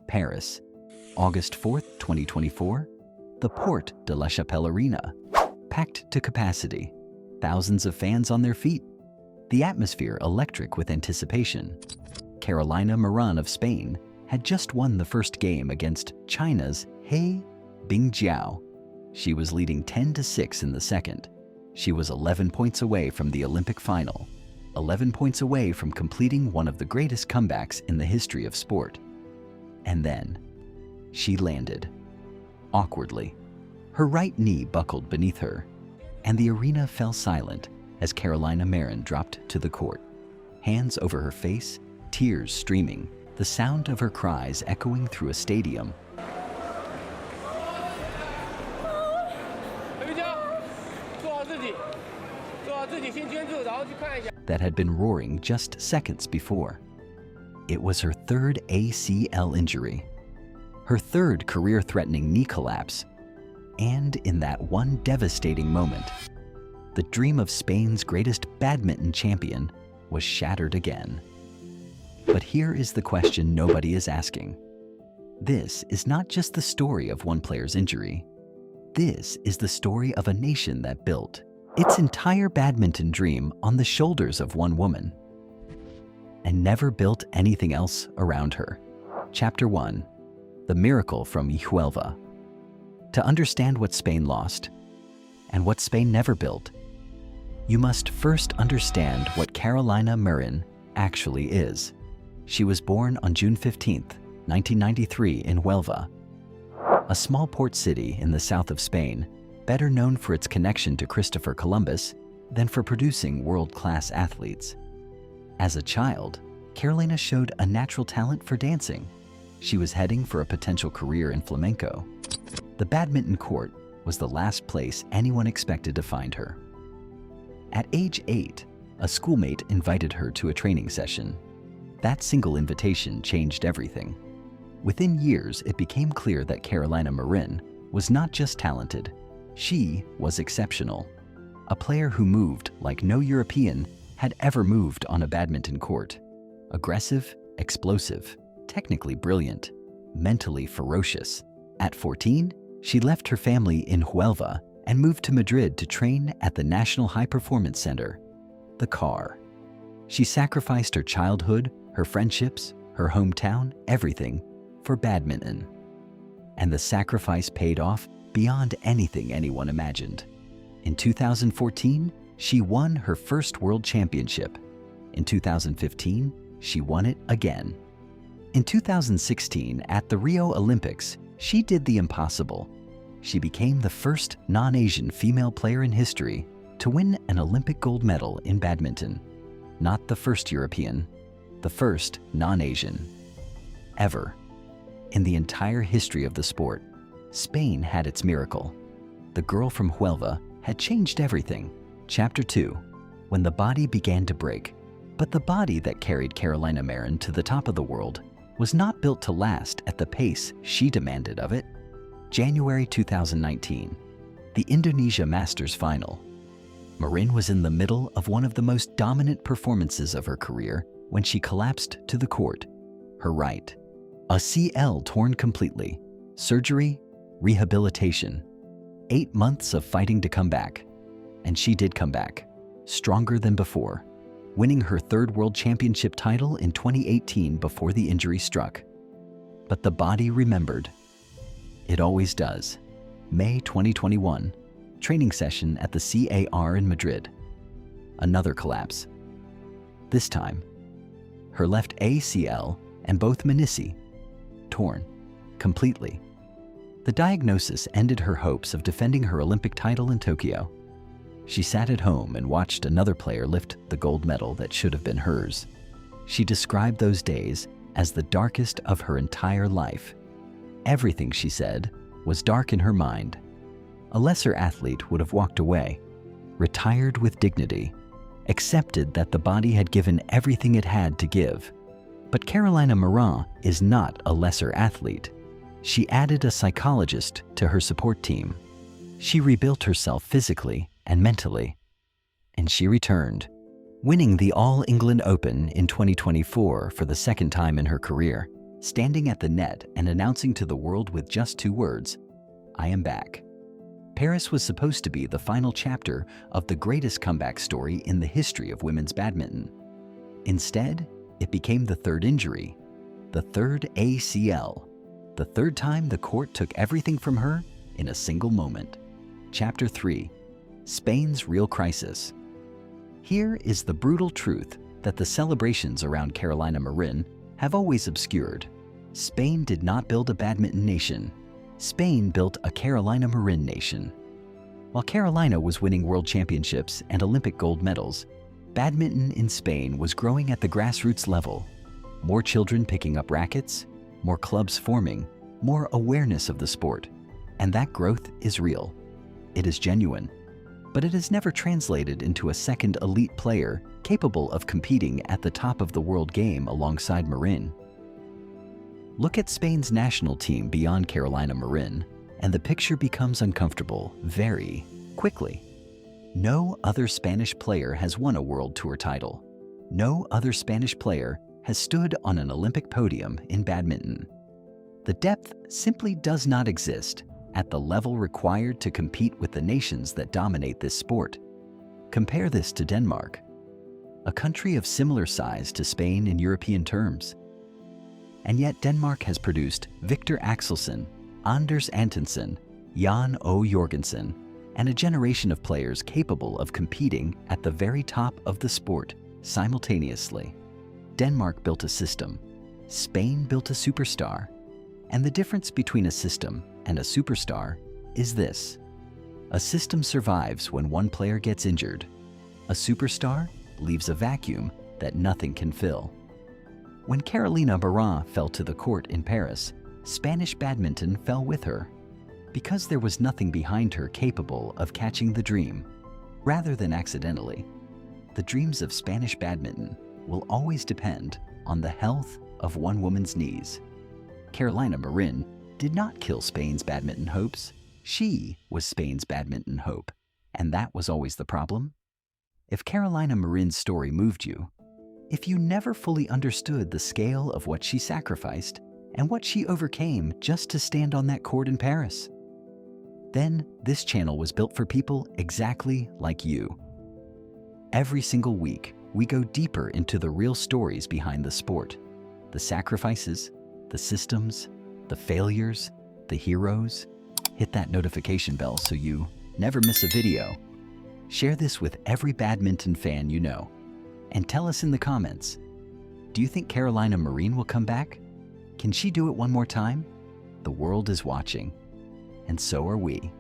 Paris. August 4th, 2024, the Porte de la Chapelle Arena. Packed to capacity, thousands of fans on their feet, the atmosphere electric with anticipation. Carolina Marin of Spain had just won the first game against China's He Bingjiao. She was leading 10-6 in the second. She was 11 points away from the Olympic final, 11 points away from completing one of the greatest comebacks in the history of sport. And then, she landed. Awkwardly, her right knee buckled beneath her, and the arena fell silent as Carolina Marin dropped to the court. Hands over her face, tears streaming, the sound of her cries echoing through a stadium. That had been roaring just seconds before. It was her third ACL injury, her third career-threatening knee collapse, and in that one devastating moment, the dream of Spain's greatest badminton champion was shattered again. But here is the question nobody is asking. This is not just the story of one player's injury. This is the story of a nation that built its entire badminton dream on the shoulders of one woman and never built anything else around her. Chapter 1. The Miracle from Huelva. To understand what Spain lost and what Spain never built, you must first understand what Carolina Marin actually is. She was born on June 15, 1993 in Huelva, a small port city in the south of Spain, better known for its connection to Christopher Columbus than for producing world-class athletes. As a child, Carolina showed a natural talent for dancing. She was heading for a potential career in flamenco. The badminton court was the last place anyone expected to find her. At age 8, a schoolmate invited her to a training session. That single invitation changed everything. Within years, it became clear that Carolina Marin was not just talented, she was exceptional. A player who moved like no European had ever moved on a badminton court. Aggressive, explosive, technically brilliant, mentally ferocious. At 14, she left her family in Huelva and moved to Madrid to train at the National High Performance Center, the CAR. She sacrificed her childhood, her friendships, her hometown, everything, for badminton. And the sacrifice paid off beyond anything anyone imagined. In 2014, she won her first world championship. In 2015, she won it again. In 2016, at the Rio Olympics, she did the impossible. She became the first non-Asian female player in history to win an Olympic gold medal in badminton. Not the first European, the first non-Asian. Ever. In the entire history of the sport, Spain had its miracle. The girl from Huelva had changed everything. Chapter 2. When the body began to break. But the body that carried Carolina Marin to the top of the world was not built to last at the pace she demanded of it. January 2019. The Indonesia Masters Final. Marin was in the middle of one of the most dominant performances of her career when she collapsed to the court. Her right ACL torn completely. Surgery, rehabilitation. 8 months of fighting to come back. And she did come back, stronger than before, winning her third world championship title in 2018 before the injury struck. But the body remembered. It always does. May 2021, training session at the CAR in Madrid. Another collapse. This time, her left ACL and both menisci torn completely. The diagnosis ended her hopes of defending her Olympic title in Tokyo. She sat at home and watched another player lift the gold medal that should have been hers. She described those days as the darkest of her entire life. Everything, she said, was dark in her mind. A lesser athlete would have walked away, retired with dignity, accepted that the body had given everything it had to give. But Carolina Marin is not a lesser athlete. She added a psychologist to her support team. She rebuilt herself physically and mentally. And she returned, winning the All England Open in 2024 for the second time in her career. standing at the net and announcing to the world with just 2 words, "I am back." Paris was supposed to be the final chapter of the greatest comeback story in the history of women's badminton. Instead, it became the 3rd injury, the 3rd ACL, the 3rd time the court took everything from her in a single moment. Chapter 3: Spain's Real Crisis. Here is the brutal truth that the celebrations around Carolina Marin have always obscured. Spain did not build a badminton nation. Spain built a Carolina Marin nation. While Carolina was winning world championships and Olympic gold medals, badminton in Spain was growing at the grassroots level. More children picking up rackets, more clubs forming, more awareness of the sport. And that growth is real. It is genuine. But it has never translated into a second elite player capable of competing at the top of the world game alongside Marin. Look at Spain's national team beyond Carolina Marin, and the picture becomes uncomfortable very quickly. No other Spanish player has won a World Tour title. No other Spanish player has stood on an Olympic podium in badminton. The depth simply does not exist at the level required to compete with the nations that dominate this sport. Compare this to Denmark, a country of similar size to Spain in European terms. And yet Denmark has produced Victor Axelsen, Anders Antonsen, Jan O. Jorgensen, and a generation of players capable of competing at the very top of the sport simultaneously. Denmark built a system. Spain built a superstar. And the difference between a system and a superstar is this: a system survives when one player gets injured. A superstar leaves a vacuum that nothing can fill. When Carolina Marin fell to the court in Paris, Spanish badminton fell with her, because there was nothing behind her capable of catching the dream. Rather than accidentally, the dreams of Spanish badminton will always depend on the health of one woman's knees. Carolina Marin did not kill Spain's badminton hopes. She was Spain's badminton hope, and that was always the problem. If Carolina Marin's story moved you, if you never fully understood the scale of what she sacrificed and what she overcame just to stand on that court in Paris, then this channel was built for people exactly like you. Every single week, we go deeper into the real stories behind the sport, the sacrifices, the systems, the failures, the heroes. Hit that notification bell so you never miss a video. Share this with every badminton fan you know. And tell us in the comments, do you think Carolina Marin will come back? Can she do it one more time? The world is watching, and so are we.